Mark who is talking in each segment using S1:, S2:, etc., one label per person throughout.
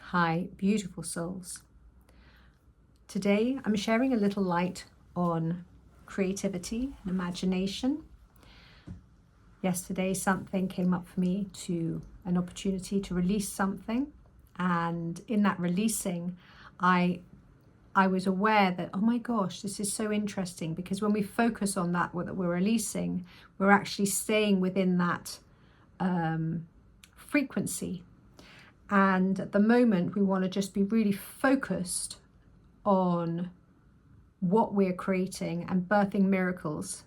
S1: Hi, beautiful souls. Today I'm sharing a little light on creativity and imagination. Yesterday something came up for me, to an opportunity to release something, and in that releasing I was aware that, oh my gosh, this is so interesting, because when we focus on that what we're releasing, we're actually staying within that frequency. And at the moment we want to just be really focused on what we're creating and birthing miracles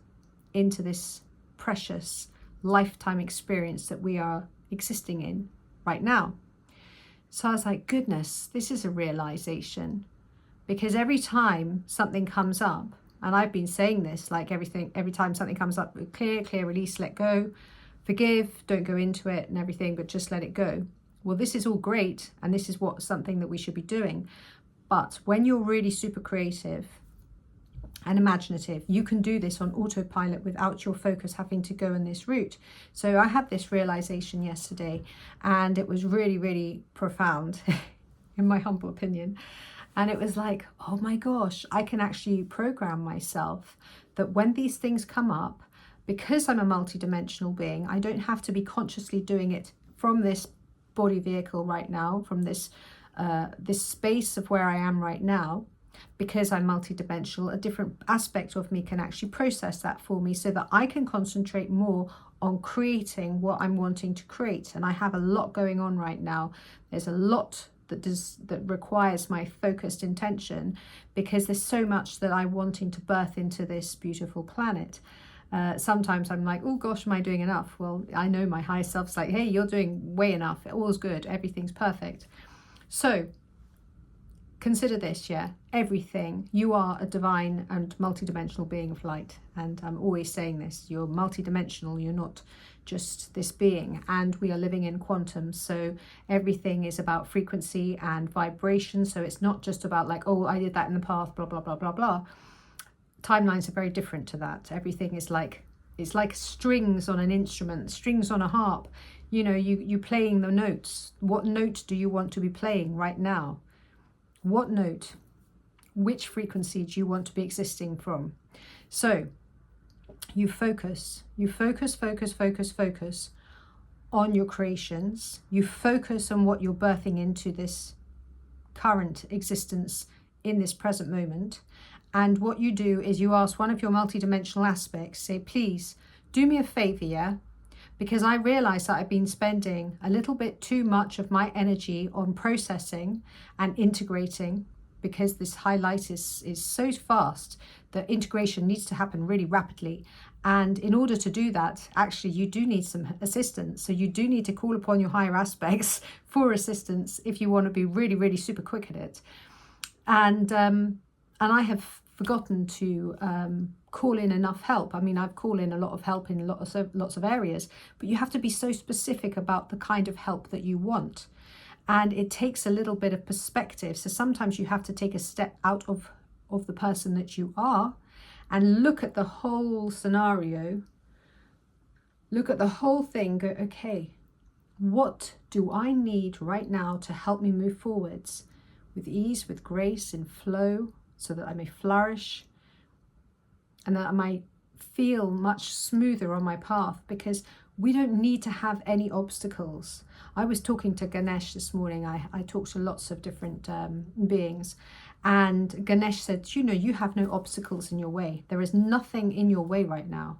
S1: into this precious lifetime experience that we are existing in right now. So I was like, goodness, this is a realization, because every time something comes up, and I've been saying this, like every time something comes up, clear, release, let go, forgive, don't go into it and everything, but just let it go. Well, this is all great, and this is something that we should be doing. But when you're really super creative and imaginative, you can do this on autopilot without your focus having to go in this route. So I had this realization yesterday, and it was really, really profound in my humble opinion. And it was like, oh my gosh, I can actually program myself that when these things come up, because I'm a multidimensional being, I don't have to be consciously doing it from this body vehicle right now, from this space of where I am right now. Because I'm multidimensional, a different aspect of me can actually process that for me, so that I can concentrate more on creating what I'm wanting to create. And I have a lot going on right now. There's a lot that requires my focused intention, because there's so much that I'm wanting to birth into this beautiful planet. Sometimes I'm like, oh gosh, am I doing enough? Well, I know my higher self's like, hey, you're doing way enough. All's good. Everything's perfect. So consider this, yeah, everything. You are a divine and multidimensional being of light. And I'm always saying this, you're multidimensional. You're not just this being, and we are living in quantum. So everything is about frequency and vibration. So it's not just about like, oh, I did that in the past, blah, blah, blah, blah, blah. Timelines are very different to that. Everything is like, it's like strings on an instrument, strings on a harp. You know, you playing the notes. What note do you want to be playing right now? What note? Which frequency do you want to be existing from? So you focus on your creations. You focus on what you're birthing into this current existence in this present moment. And what you do is you ask one of your multidimensional aspects, say, please do me a favor, yeah? Because I realize that I've been spending a little bit too much of my energy on processing and integrating, because this highlight is so fast that integration needs to happen really rapidly. And in order to do that, actually, you do need some assistance. So you do need to call upon your higher aspects for assistance if you want to be really, really super quick at it. And I have forgotten to call in enough help. I mean, I've called in a lot of help in lots of areas, but you have to be so specific about the kind of help that you want. And it takes a little bit of perspective. So sometimes you have to take a step out of the person that you are and look at the whole scenario, look at the whole thing, go, okay, what do I need right now to help me move forwards with ease, with grace and flow, so that I may flourish and that I might feel much smoother on my path, because we don't need to have any obstacles. I was talking to Ganesh this morning. I talked to lots of different beings, and Ganesh said, you know, you have no obstacles in your way. There is nothing in your way right now.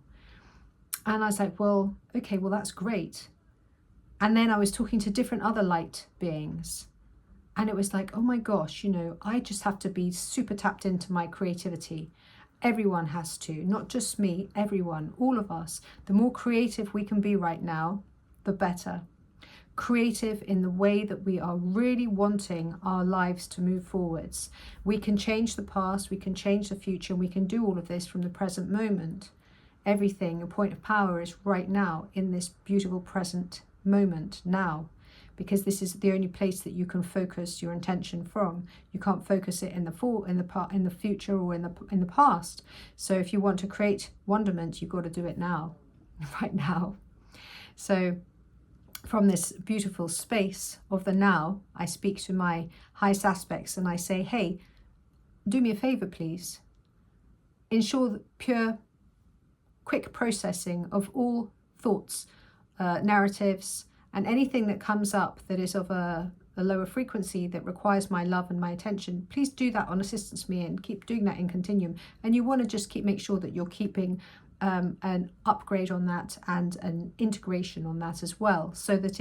S1: And I was like, well, okay, well, that's great. And then I was talking to different other light beings, and it was like, oh my gosh, you know, I just have to be super tapped into my creativity. Everyone has to, not just me, everyone, all of us. The more creative we can be right now, the better. Creative in the way that we are really wanting our lives to move forwards. We can change the past, we can change the future, and we can do all of this from the present moment. Everything, a point of power, is right now, in this beautiful present moment now. Because this is the only place that you can focus your intention from. You can't focus it in the future or in the past. So if you want to create wonderment, you've got to do it now, right now. So from this beautiful space of the now, I speak to my highest aspects and I say, hey, do me a favor, please. Ensure that pure, quick processing of all thoughts, narratives, and anything that comes up that is of a lower frequency that requires my love and my attention. Please do that on assistance to me and keep doing that in continuum. And you want to just make sure that you're keeping an upgrade on that and an integration on that as well, so that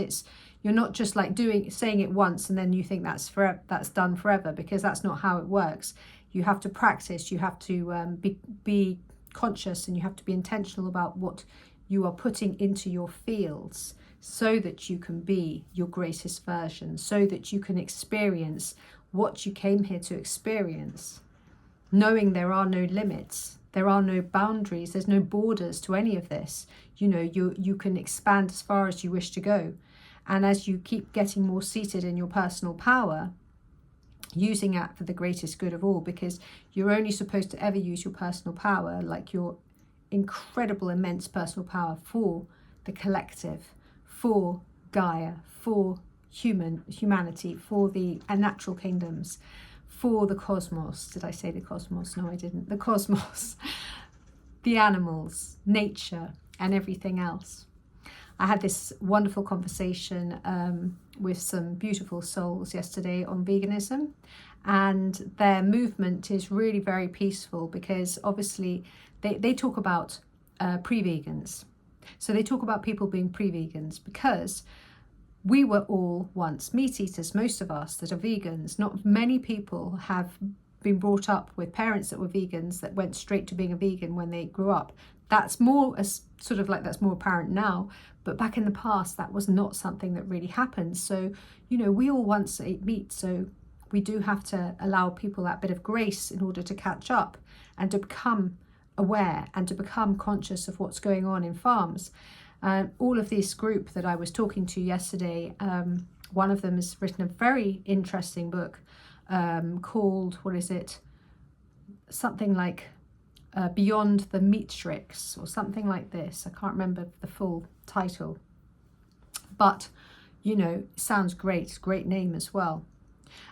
S1: you're not just like saying it once and then you think that's done forever, because that's not how it works. You have to practice, you have to be conscious, and you have to be intentional about what you are putting into your fields, so that you can be your greatest version, so that you can experience what you came here to experience, knowing there are no limits. There are no boundaries, there's no borders to any of this. You know, you can expand as far as you wish to go. And as you keep getting more seated in your personal power, using that for the greatest good of all, because you're only supposed to ever use your personal power, like your incredible, immense personal power, for the collective, for Gaia, for humanity, for the natural kingdoms, for the cosmos. Did I say the cosmos? No, I didn't. The cosmos, the animals, nature, and everything else. I had this wonderful conversation with some beautiful souls yesterday on veganism, and their movement is really very peaceful, because obviously they talk about pre-vegans. So they talk about people being pre-vegans, because we were all once meat eaters, most of us that are vegans. Not many people have been brought up with parents that were vegans that went straight to being a vegan when they grew up. That's more that's more apparent now, but back in the past that was not something that really happened. So, you know, we all once ate meat, so we do have to allow people that bit of grace in order to catch up and to become aware and to become conscious of what's going on in farms. All of this group that I was talking to yesterday, one of them has written a very interesting book called, something like Beyond the Matrix, or something like this. I can't remember the full title, but you know, sounds great, great name as well.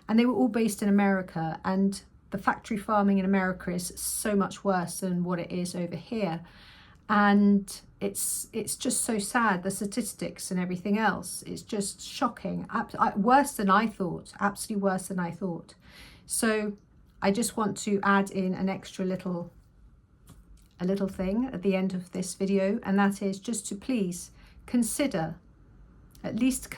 S1: And they were all based in America, and the factory farming in America is so much worse than what it is over here. And it's just so sad, the statistics and everything else. It's just shocking, worse than I thought, absolutely worse than I thought. So I just want to add in an extra little thing at the end of this video, and that is just to please consider, at least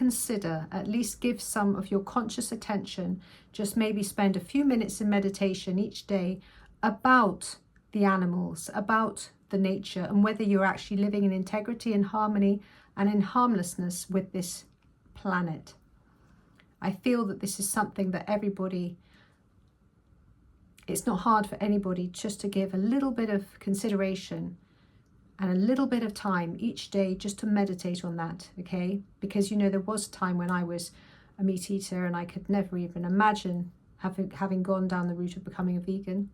S1: give some of your conscious attention, just maybe spend a few minutes in meditation each day about the animals, about the nature, and whether you're actually living in integrity and harmony and in harmlessness with this planet. I feel that this is something that everybody, it's not hard for anybody just to give a little bit of consideration and a little bit of time each day just to meditate on that, okay? Because, you know, there was a time when I was a meat eater and I could never even imagine having gone down the route of becoming a vegan,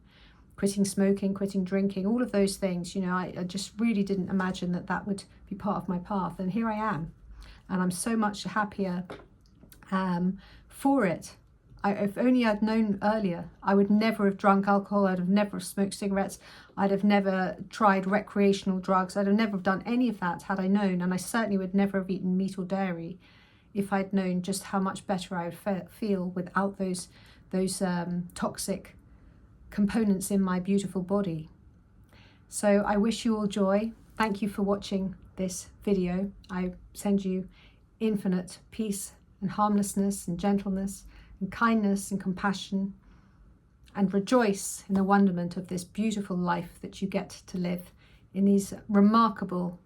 S1: quitting smoking, quitting drinking, all of those things. You know, I just really didn't imagine that would be part of my path. And here I am. And I'm so much happier for it. If only I'd known earlier, I would never have drunk alcohol, I'd have never smoked cigarettes, I'd have never tried recreational drugs, I'd have never done any of that had I known, and I certainly would never have eaten meat or dairy if I'd known just how much better I would feel without those toxic components in my beautiful body. So I wish you all joy. Thank you for watching this video. I send you infinite peace and harmlessness and gentleness and kindness and compassion, and rejoice in the wonderment of this beautiful life that you get to live in these remarkable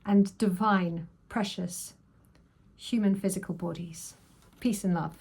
S1: and divine, precious human physical bodies. Peace and love.